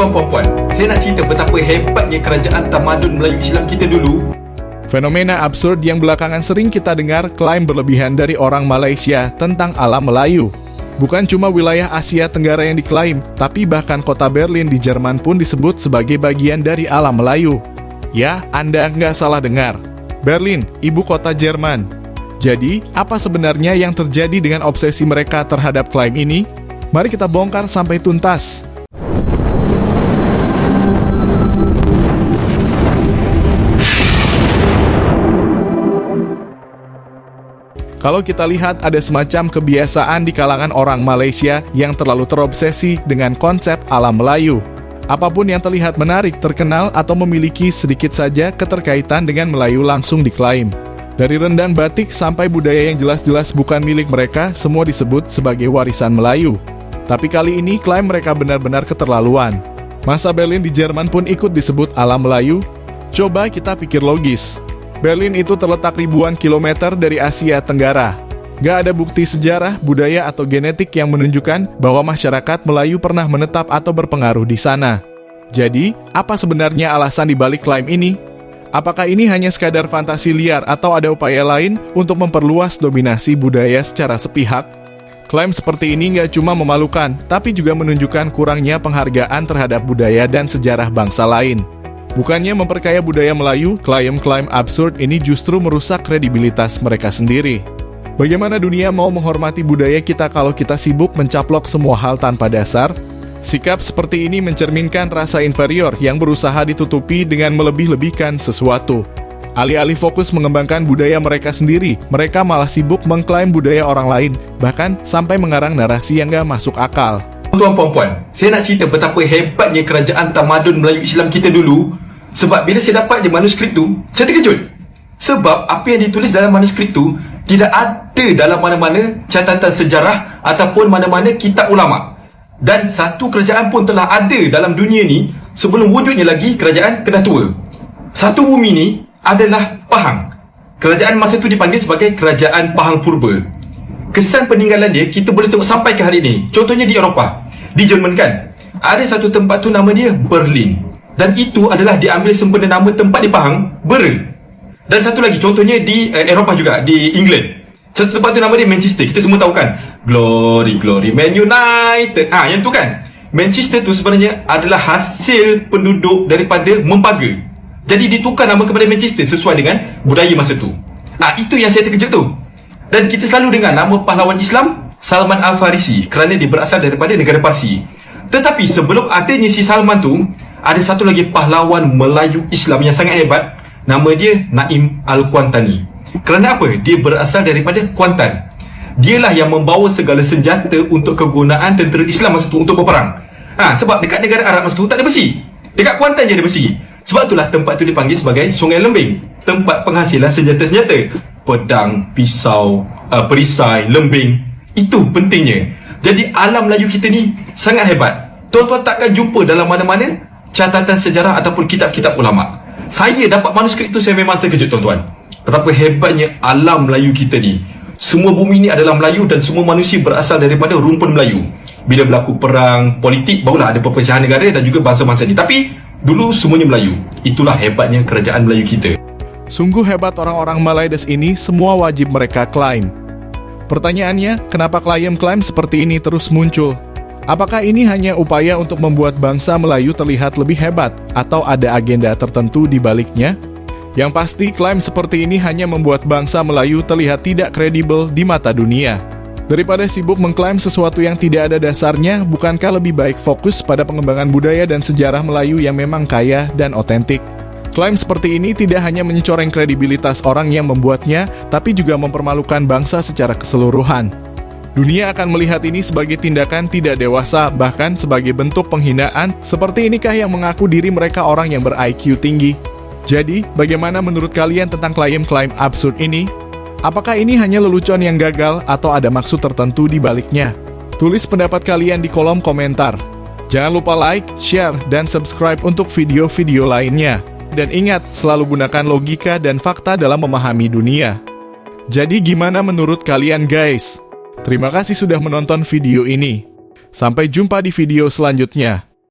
Tuan-tuan puan-puan, saya nak cerita betapa hebatnya kerajaan tamadun Melayu Islam kita dulu. Fenomena absurd yang belakangan sering kita dengar klaim berlebihan dari orang Malaysia tentang alam Melayu. Bukan cuma wilayah Asia Tenggara yang diklaim, tapi bahkan kota Berlin di Jerman pun disebut sebagai bagian dari alam Melayu. Ya, Anda nggak salah dengar. Berlin, ibu kota Jerman. Jadi, apa sebenarnya yang terjadi dengan obsesi mereka terhadap klaim ini? Mari kita bongkar sampai tuntas. Kalau kita lihat ada semacam kebiasaan di kalangan orang Malaysia yang terlalu terobsesi dengan konsep alam Melayu. Apapun yang terlihat menarik, terkenal, atau memiliki sedikit saja keterkaitan dengan Melayu langsung diklaim. Dari rendang batik sampai budaya yang jelas-jelas bukan milik mereka, semua disebut sebagai warisan Melayu. Tapi kali ini klaim mereka benar-benar keterlaluan. Masa Berlin di Jerman pun ikut disebut alam Melayu? Coba kita pikir logis. Berlin itu terletak ribuan kilometer dari Asia Tenggara. Gak ada bukti sejarah, budaya, atau genetik yang menunjukkan bahwa masyarakat Melayu pernah menetap atau berpengaruh di sana. Jadi, apa sebenarnya alasan dibalik klaim ini? Apakah ini hanya sekadar fantasi liar atau ada upaya lain untuk memperluas dominasi budaya secara sepihak? Klaim seperti ini gak cuma memalukan, tapi juga menunjukkan kurangnya penghargaan terhadap budaya dan sejarah bangsa lain. Bukannya memperkaya budaya Melayu, klaim-klaim absurd ini justru merusak kredibilitas mereka sendiri. Bagaimana dunia mau menghormati budaya kita kalau kita sibuk mencaplok semua hal tanpa dasar? Sikap seperti ini mencerminkan rasa inferior yang berusaha ditutupi dengan melebih-lebihkan sesuatu. Alih-alih fokus mengembangkan budaya mereka sendiri, mereka malah sibuk mengklaim budaya orang lain, bahkan sampai mengarang narasi yang gak masuk akal. Tuan-tuan puan, saya nak cerita betapa hebatnya kerajaan tamadun Melayu Islam kita dulu. Sebab bila saya dapat je manuskrip tu, saya terkejut. Sebab apa yang ditulis dalam manuskrip tu tidak ada dalam mana-mana catatan sejarah ataupun mana-mana kitab ulama. Dan satu kerajaan pun telah ada dalam dunia ni sebelum wujudnya lagi kerajaan Kedah Tua. Satu bumi ni adalah Pahang. Kerajaan masa tu dipanggil sebagai Kerajaan Pahang Purba. Kesan peninggalan dia kita boleh tengok sampai ke hari ini. Contohnya di Eropah, di Jerman kan, ada satu tempat tu nama dia Berlin. Dan itu adalah diambil sempena nama tempat di Pahang, Bern. Dan satu lagi contohnya di Eropah juga, di England. Satu tempat tu nama dia Manchester. Kita semua tahu kan, Glory, Glory, Man United. Yang tu kan, Manchester tu sebenarnya adalah hasil penduduk daripada Mempaga. Jadi ditukar nama kepada Manchester sesuai dengan budaya masa tu. Itu yang saya terkejut tu. Dan kita selalu dengar nama pahlawan Islam Salman Al-Farisi kerana dia berasal daripada negara Parsi. Tetapi sebelum adanya si Salman tu, ada satu lagi pahlawan Melayu Islam yang sangat hebat. Nama dia Naim Al-Kuantani. Kerana apa? Dia berasal daripada Kuantan. Dialah yang membawa segala senjata untuk kegunaan tentera Islam masa tu untuk berperang. Sebab dekat negara Arab masa tu tak ada besi. Dekat Kuantan je ada besi. Sebab itulah tempat tu dipanggil sebagai Sungai Lembing, tempat penghasilan senjata-senjata. Pedang, pisau, perisai, lembing. Itu pentingnya. Jadi alam Melayu kita ni sangat hebat. Tuan-tuan takkan jumpa dalam mana-mana catatan sejarah ataupun kitab-kitab ulama. Saya dapat manuskrip tu, saya memang terkejut tuan-tuan. Betapa hebatnya alam Melayu kita ni. Semua bumi ni adalah Melayu dan semua manusia berasal daripada rumpun Melayu. Bila berlaku perang politik, barulah ada perpecahan negara dan juga bangsa-bangsa ni. Tapi dulu semuanya Melayu. Itulah hebatnya kerajaan Melayu kita. Sungguh hebat orang-orang Malaides ini, semua wajib mereka klaim. Pertanyaannya, kenapa klaim-klaim seperti ini terus muncul? Apakah ini hanya upaya untuk membuat bangsa Melayu terlihat lebih hebat, atau ada agenda tertentu di baliknya? Yang pasti, klaim seperti ini hanya membuat bangsa Melayu terlihat tidak kredibel di mata dunia. Daripada sibuk mengklaim sesuatu yang tidak ada dasarnya, bukankah lebih baik fokus pada pengembangan budaya dan sejarah Melayu yang memang kaya dan otentik? Klaim seperti ini tidak hanya mencoreng kredibilitas orang yang membuatnya, tapi juga mempermalukan bangsa secara keseluruhan. Dunia akan melihat ini sebagai tindakan tidak dewasa, bahkan sebagai bentuk penghinaan. Seperti inikah yang mengaku diri mereka orang yang ber-IQ tinggi? Jadi, bagaimana menurut kalian tentang klaim-klaim absurd ini? Apakah ini hanya lelucon yang gagal atau ada maksud tertentu di baliknya? Tulis pendapat kalian di kolom komentar. Jangan lupa like, share, dan subscribe untuk video-video lainnya. Dan ingat, selalu gunakan logika dan fakta dalam memahami dunia. Jadi gimana menurut kalian guys? Terima kasih sudah menonton video ini. Sampai jumpa di video selanjutnya.